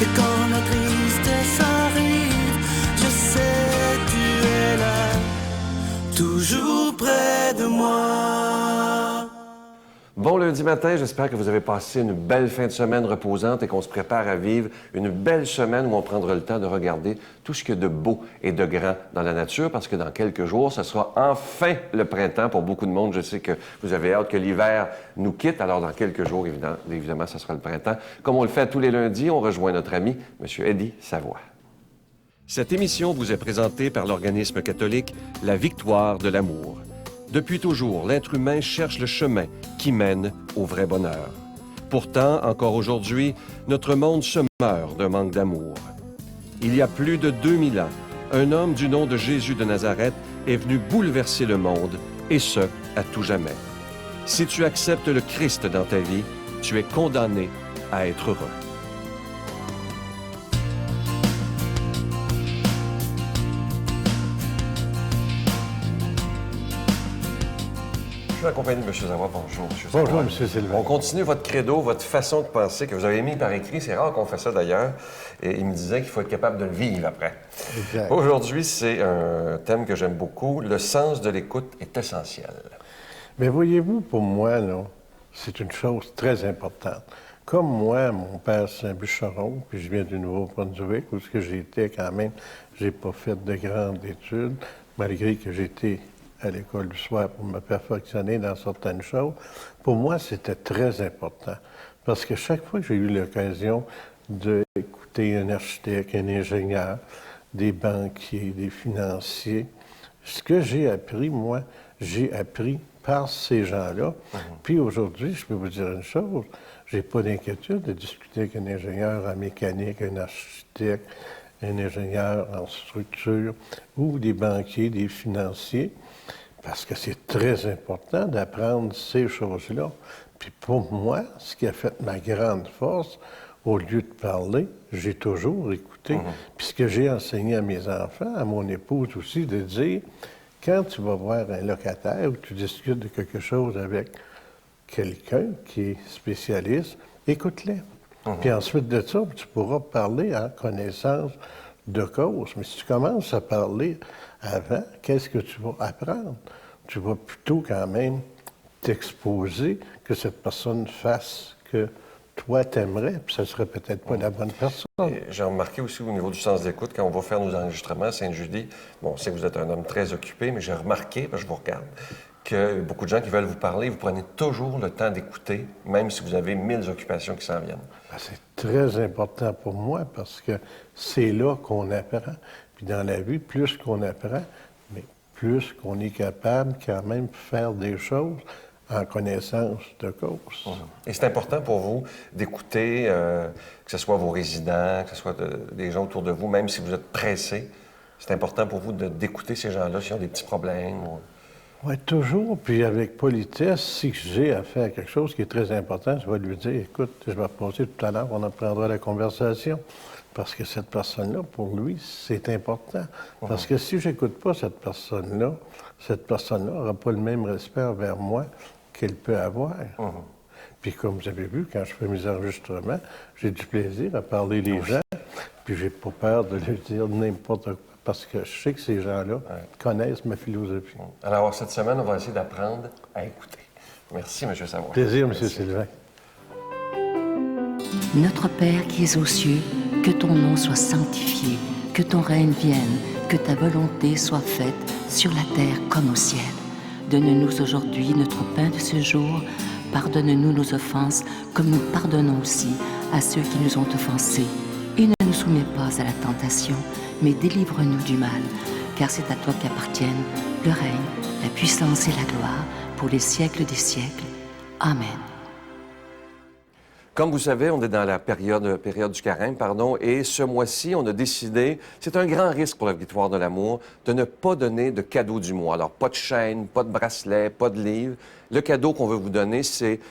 Et quand la tristesse arrive, je sais tu es là, toujours près de moi. Bon lundi matin, j'espère que vous avez passé une belle fin de semaine reposante et qu'on se prépare à vivre une belle semaine où on prendra le temps de regarder tout ce qu'il y a de beau et de grand dans la nature, parce que dans quelques jours, ce sera enfin le printemps pour beaucoup de monde. Je sais que vous avez hâte que l'hiver nous quitte, alors dans quelques jours, évidemment, ce sera le printemps. Comme on le fait tous les lundis, on rejoint notre ami, M. Eddie Savoie. Cette émission vous est présentée par l'organisme catholique La Victoire de l'amour. Depuis toujours, l'être humain cherche le chemin qui mène au vrai bonheur. Pourtant, encore aujourd'hui, notre monde se meurt d'un manque d'amour. Il y a plus de 2000 ans, un homme du nom de Jésus de Nazareth est venu bouleverser le monde, et ce, à tout jamais. Si tu acceptes le Christ dans ta vie, tu es condamné à être heureux. Je suis accompagné de M. Savoie. Bonjour, M. Savoie. Bonjour, M. Sylvain. On continue votre credo, votre façon de penser que vous avez mis par écrit. C'est rare qu'on fasse ça, d'ailleurs. Et il me disait qu'il faut être capable de le vivre après. Exact. Aujourd'hui, c'est un thème que j'aime beaucoup. Le sens de l'écoute est essentiel. Mais voyez-vous, pour moi, là, c'est une chose très importante. Comme moi, mon père, c'est un bûcheron, puis je viens du Nouveau-Brunswick, où ce que j'étais quand même, j'ai pas fait de grandes études, malgré que j'étais à l'école du soir pour me perfectionner dans certaines choses. Pour moi, c'était très important. Parce que chaque fois que j'ai eu l'occasion d'écouter un architecte, un ingénieur, des banquiers, des financiers, ce que j'ai appris, moi, j'ai appris par ces gens-là. Puis aujourd'hui, je peux vous dire une chose, j'ai pas d'inquiétude de discuter avec un ingénieur en mécanique, un architecte, un ingénieur en structure ou des banquiers, des financiers, parce que c'est très important d'apprendre ces choses-là. Puis pour moi, ce qui a fait ma grande force, au lieu de parler, j'ai toujours écouté. Puis ce que j'ai enseigné à mes enfants, à mon épouse aussi, de dire, quand tu vas voir un locataire ou tu discutes de quelque chose avec quelqu'un qui est spécialiste, écoute-les. Puis ensuite de ça, tu pourras parler en connaissance de cause. Mais si tu commences à parler avant, qu'est-ce que tu vas apprendre? Tu vas plutôt quand même t'exposer que cette personne fasse que toi t'aimerais, puis ça serait peut-être pas la bonne personne. J'ai remarqué aussi au niveau du sens d'écoute, quand on va faire nos enregistrements à Sainte-Julie, bon, on sait que vous êtes un homme très occupé, mais j'ai remarqué, parce que je vous regarde, que beaucoup de gens qui veulent vous parler, vous prenez toujours le temps d'écouter, même si vous avez 1000 occupations qui s'en viennent. Ben, c'est très important pour moi parce que c'est là qu'on apprend. Puis dans la vie, plus qu'on apprend, mais plus qu'on est capable quand même de faire des choses en connaissance de cause. Et c'est important pour vous d'écouter, que ce soit vos résidents, que ce soit des gens autour de vous, même si vous êtes pressé. C'est important pour vous d'écouter ces gens-là s'ils ont des petits problèmes. Oui, toujours. Puis avec politesse, si j'ai à faire quelque chose qui est très important, je vais lui dire, écoute, je vais passer tout à l'heure, on apprendra la conversation. Parce que cette personne-là, pour lui, c'est important. Parce que si j'écoute pas cette personne-là n'aura pas le même respect envers moi qu'elle peut avoir. Puis comme vous avez vu, quand je fais mes enregistrements, j'ai du plaisir à parler les gens, puis j'ai pas peur de leur dire n'importe quoi, parce que je sais que ces gens-là connaissent ma philosophie. Alors, cette semaine, on va essayer d'apprendre à écouter. Merci, M. Savoie. Plaisir, M. Sylvain. Notre Père qui es aux cieux, que ton nom soit sanctifié, que ton règne vienne, que ta volonté soit faite sur la terre comme au ciel. Donne-nous aujourd'hui notre pain de ce jour. Pardonne-nous nos offenses, comme nous pardonnons aussi à ceux qui nous ont offensés. Et ne nous soumets pas à la tentation, mais délivre-nous du mal, car c'est à toi qu'appartiennent le règne, la puissance et la gloire, pour les siècles des siècles. Amen. Comme vous savez, on est dans la période du carême, et ce mois-ci, on a décidé, c'est un grand risque pour la Victoire de l'amour, de ne pas donner de cadeau du mois. Alors, pas de chaîne, pas de bracelet, pas de livre. Le cadeau qu'on veut vous donner, c'est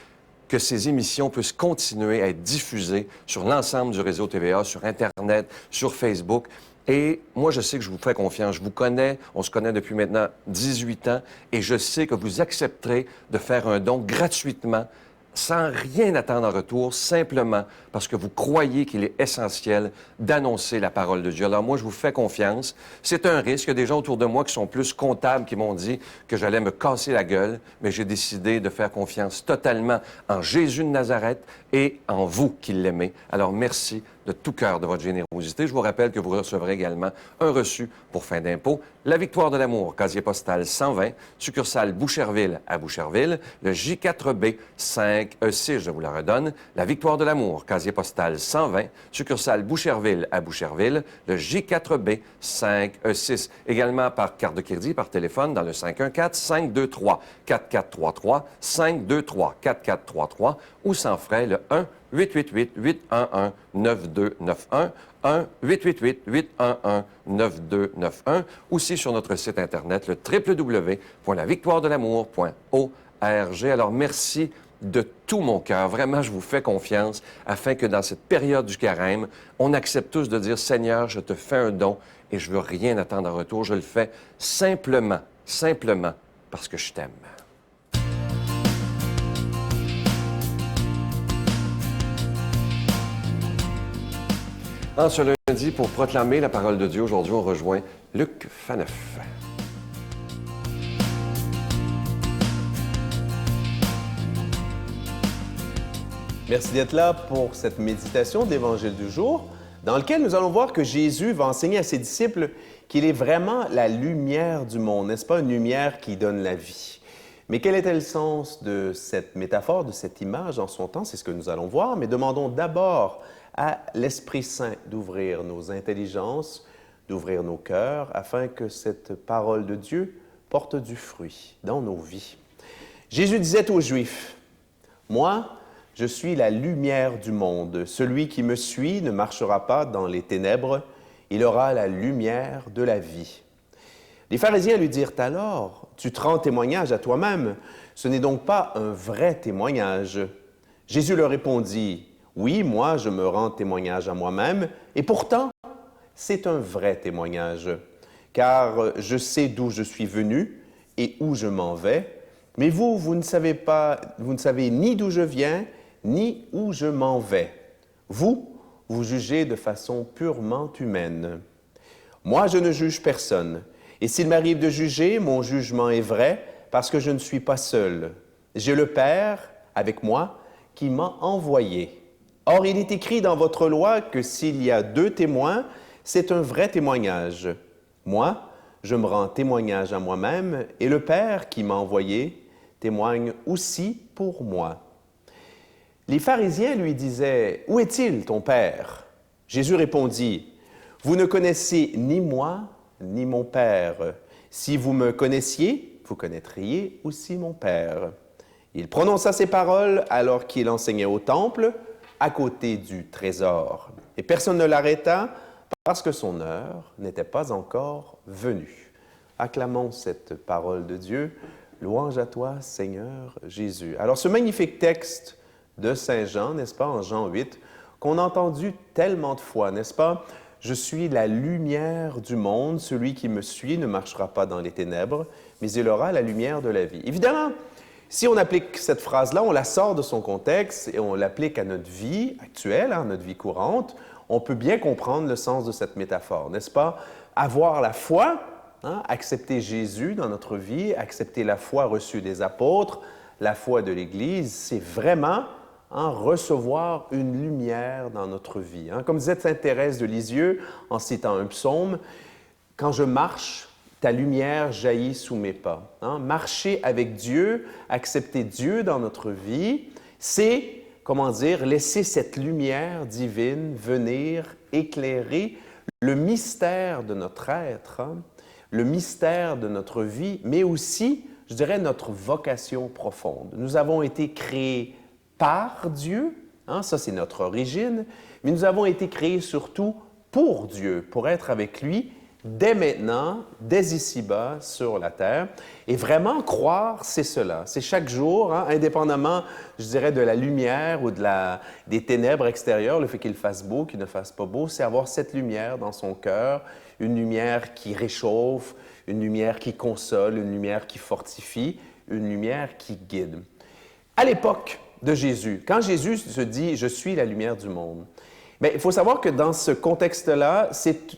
que ces émissions puissent continuer à être diffusées sur l'ensemble du réseau TVA, sur Internet, sur Facebook. Et moi, je sais que je vous fais confiance. Je vous connais, on se connaît depuis maintenant 18 ans, et je sais que vous accepterez de faire un don gratuitement sans rien attendre en retour, simplement parce que vous croyez qu'il est essentiel d'annoncer la parole de Dieu. Alors moi, je vous fais confiance. C'est un risque. Il y a des gens autour de moi qui sont plus comptables qui m'ont dit que j'allais me casser la gueule, mais j'ai décidé de faire confiance totalement en Jésus de Nazareth et en vous qui l'aimez. Alors merci de tout cœur de votre générosité. Je vous rappelle que vous recevrez également un reçu pour fin d'impôt. La Victoire de l'amour, casier postal 120, succursale Boucherville à Boucherville. Le J4B 5E6, je vous la redonne. La Victoire de l'amour, casier postal 120, succursale Boucherville à Boucherville. Le J4B 5E6. Également par carte de crédit, par téléphone dans le 514-523-4433, 523-4433 ou sans frais le 1-888-811-9291, 1-888-811-9291, aussi sur notre site Internet, le www.lavictoiredelamour.org. Alors, merci de tout mon cœur. Vraiment, je vous fais confiance afin que dans cette période du carême, on accepte tous de dire, Seigneur, je te fais un don et je veux rien attendre en retour. Je le fais simplement parce que je t'aime. En ce lundi, pour proclamer la parole de Dieu, aujourd'hui, on rejoint Luc Faneuf. Merci d'être là pour cette méditation d'Évangile du jour, dans lequel nous allons voir que Jésus va enseigner à ses disciples qu'il est vraiment la lumière du monde, n'est-ce pas? Une lumière qui donne la vie. Mais quel était le sens de cette métaphore, de cette image en son temps? C'est ce que nous allons voir, mais demandons d'abord à l'Esprit Saint d'ouvrir nos intelligences, d'ouvrir nos cœurs, afin que cette parole de Dieu porte du fruit dans nos vies. Jésus disait aux Juifs, « Moi, je suis la lumière du monde. Celui qui me suit ne marchera pas dans les ténèbres, il aura la lumière de la vie. » Les pharisiens lui dirent alors, « Tu te rends témoignage à toi-même, ce n'est donc pas un vrai témoignage. » Jésus leur répondit, « Oui, moi, je me rends témoignage à moi-même, et pourtant, c'est un vrai témoignage, car je sais d'où je suis venu et où je m'en vais, mais vous ne savez ni d'où je viens, ni où je m'en vais. Vous jugez de façon purement humaine. Moi, je ne juge personne, et s'il m'arrive de juger, mon jugement est vrai, parce que je ne suis pas seul. J'ai le Père avec moi qui m'a envoyé. Or, il est écrit dans votre loi que s'il y a 2 témoins, c'est un vrai témoignage. Moi, je me rends témoignage à moi-même, et le Père qui m'a envoyé témoigne aussi pour moi. » Les pharisiens lui disaient, « Où est-il, ton Père? » Jésus répondit, « Vous ne connaissez ni moi, ni mon Père. Si vous me connaissiez, vous connaîtriez aussi mon Père. » Il prononça ces paroles alors qu'il enseignait au temple, à côté du trésor. Et personne ne l'arrêta parce que son heure n'était pas encore venue. Acclamons cette parole de Dieu. Louange à toi, Seigneur Jésus. Alors, ce magnifique texte de Saint Jean, n'est-ce pas, en Jean 8, qu'on a entendu tellement de fois, n'est-ce pas? « Je suis la lumière du monde, celui qui me suit ne marchera pas dans les ténèbres, mais il aura la lumière de la vie. » Évidemment, si on applique cette phrase-là, on la sort de son contexte et on l'applique à notre vie actuelle, à notre vie courante, on peut bien comprendre le sens de cette métaphore, n'est-ce pas? Avoir la foi, accepter Jésus dans notre vie, accepter la foi reçue des apôtres, la foi de l'Église, c'est vraiment recevoir une lumière dans notre vie. Comme disait sainte Thérèse de Lisieux en citant un psaume, « Quand je marche, ta lumière jaillit sous mes pas. » Marcher avec Dieu, accepter Dieu dans notre vie, c'est, laisser cette lumière divine venir éclairer le mystère de notre être, le mystère de notre vie, mais aussi, je dirais, notre vocation profonde. Nous avons été créés par Dieu, ça c'est notre origine, mais nous avons été créés surtout pour Dieu, pour être avec lui dès maintenant, dès ici-bas sur la terre. Et vraiment croire, c'est cela. C'est chaque jour, indépendamment, je dirais, de la lumière ou des ténèbres extérieures, le fait qu'il fasse beau, qu'il ne fasse pas beau, c'est avoir cette lumière dans son cœur, une lumière qui réchauffe, une lumière qui console, une lumière qui fortifie, une lumière qui guide. À l'époque de Jésus. Quand Jésus se dit « Je suis la lumière du monde », bien, il faut savoir que dans ce contexte-là,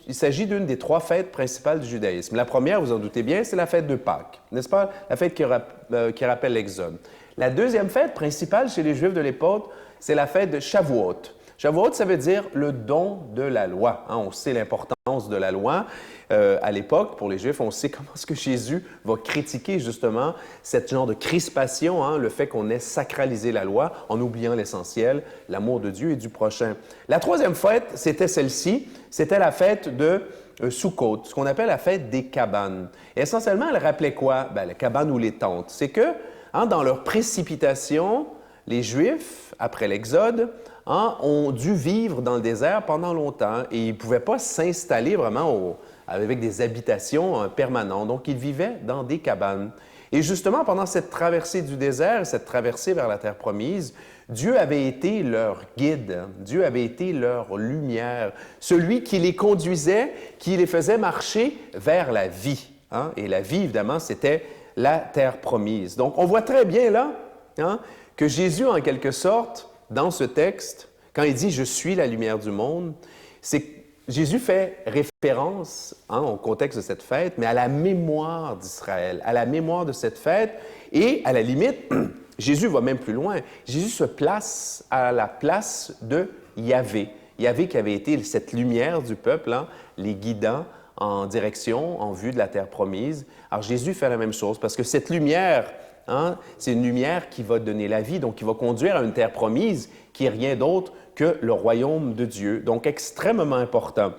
il s'agit d'une des 3 fêtes principales du judaïsme. La première, vous en doutez bien, c'est la fête de Pâques, n'est-ce pas? La fête qui rappelle l'Exode. La deuxième fête principale chez les Juifs de l'époque, c'est la fête de Shavuot. Shavuot, ça veut dire le don de la loi. Hein, on sait l'importance de la loi. À l'époque, pour les Juifs, on sait comment est-ce que Jésus va critiquer justement cette genre de crispation, hein, le fait qu'on ait sacralisé la loi en oubliant l'essentiel, l'amour de Dieu et du prochain. La troisième fête, c'était celle-ci, c'était la fête de Sukkot, ce qu'on appelle la fête des cabanes. Et essentiellement, elle rappelait quoi? Bien, les cabanes ou les tentes. C'est que, hein, dans leur précipitation, les Juifs, après l'Exode, hein, ont dû vivre dans le désert pendant longtemps et ils ne pouvaient pas s'installer vraiment avec des habitations permanentes. Donc, ils vivaient dans des cabanes. Et justement, pendant cette traversée du désert, cette traversée vers la terre promise, Dieu avait été leur guide, Dieu avait été leur lumière, celui qui les conduisait, qui les faisait marcher vers la vie. Hein? Et la vie, évidemment, c'était la terre promise. Donc, on voit très bien là, hein, que Jésus, en quelque sorte, dans ce texte, quand il dit « Je suis la lumière du monde », c'est que Jésus fait référence, hein, au contexte de cette fête, mais à la mémoire d'Israël, à la mémoire de cette fête. Et à la limite, Jésus va même plus loin. Jésus se place à la place de Yahvé. Yahvé qui avait été cette lumière du peuple, hein, les guidant en direction, en vue de la terre promise. Alors Jésus fait la même chose parce que cette lumière, hein, c'est une lumière qui va donner la vie, donc qui va conduire à une terre promise qui n'est rien d'autre que le royaume de Dieu. Donc, extrêmement important.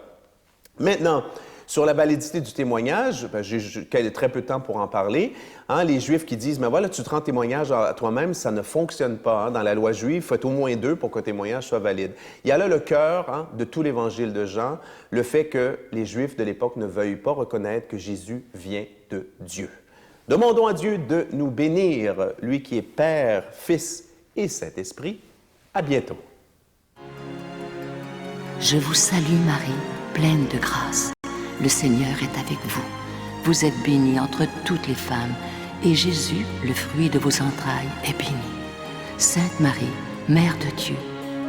Maintenant, sur la validité du témoignage, j'ai très peu de temps pour en parler. Hein, les Juifs qui disent, mais voilà, tu te rends témoignage à toi-même, ça ne fonctionne pas. Hein. Dans la loi juive, il faut être au moins 2 pour qu'un témoignage soit valide. Il y a là le cœur, hein, de tout l'évangile de Jean, le fait que les Juifs de l'époque ne veuillent pas reconnaître que Jésus vient de Dieu. Demandons à Dieu de nous bénir, lui qui est Père, Fils et Saint-Esprit. À bientôt. Je vous salue Marie, pleine de grâce. Le Seigneur est avec vous. Vous êtes bénie entre toutes les femmes, et Jésus, le fruit de vos entrailles, est béni. Sainte Marie, Mère de Dieu,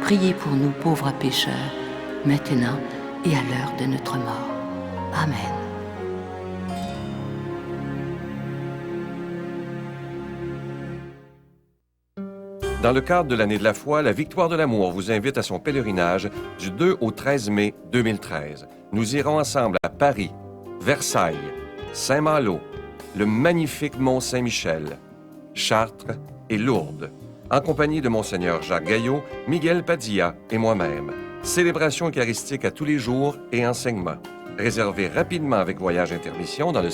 priez pour nous pauvres pécheurs, maintenant et à l'heure de notre mort. Amen. Dans le cadre de l'année de la foi, la Victoire de l'amour vous invite à son pèlerinage du 2 au 13 mai 2013. Nous irons ensemble à Paris, Versailles, Saint-Malo, le magnifique Mont-Saint-Michel, Chartres et Lourdes, en compagnie de Monseigneur Jacques Gaillot, Miguel Padilla et moi-même. Célébration eucharistique à tous les jours et enseignement. Réservez rapidement avec Voyage Intermission dans le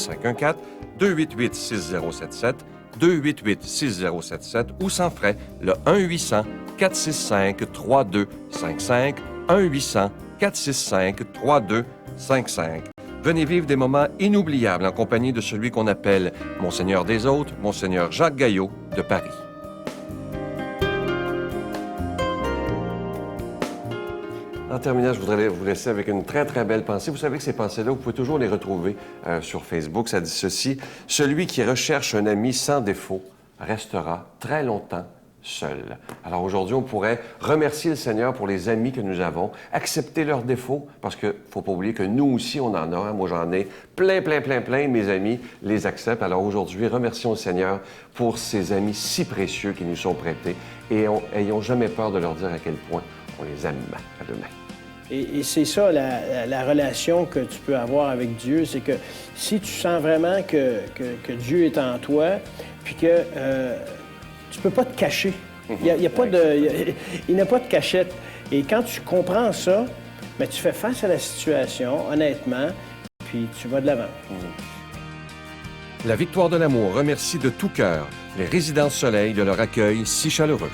514-288-6077, 288-6077 ou sans frais, le 1-800-465-3255, 1-800-465-3255. Venez vivre des moments inoubliables en compagnie de celui qu'on appelle Monseigneur des Autres, Monseigneur Jacques Gaillot de Paris. En terminant, je voudrais vous laisser avec une très, très belle pensée. Vous savez que ces pensées-là, vous pouvez toujours les retrouver sur Facebook. Ça dit ceci: « Celui qui recherche un ami sans défaut restera très longtemps seul. » Alors aujourd'hui, on pourrait remercier le Seigneur pour les amis que nous avons, accepter leurs défauts, parce qu'il ne faut pas oublier que nous aussi, on en a. Hein. Moi, j'en ai plein. Mes amis les acceptent. Alors aujourd'hui, remercions le Seigneur pour ces amis si précieux qui nous sont prêtés et ayons jamais peur de leur dire à quel point on les aime. À demain. Et c'est ça, la relation que tu peux avoir avec Dieu, c'est que si tu sens vraiment que Dieu est en toi, puis que tu peux pas te cacher. Il n'y a pas de cachette. Et quand tu comprends ça, bien, tu fais face à la situation, honnêtement, puis tu vas de l'avant. La Victoire de l'amour remercie de tout cœur les Résidences Soleil de leur accueil si chaleureux.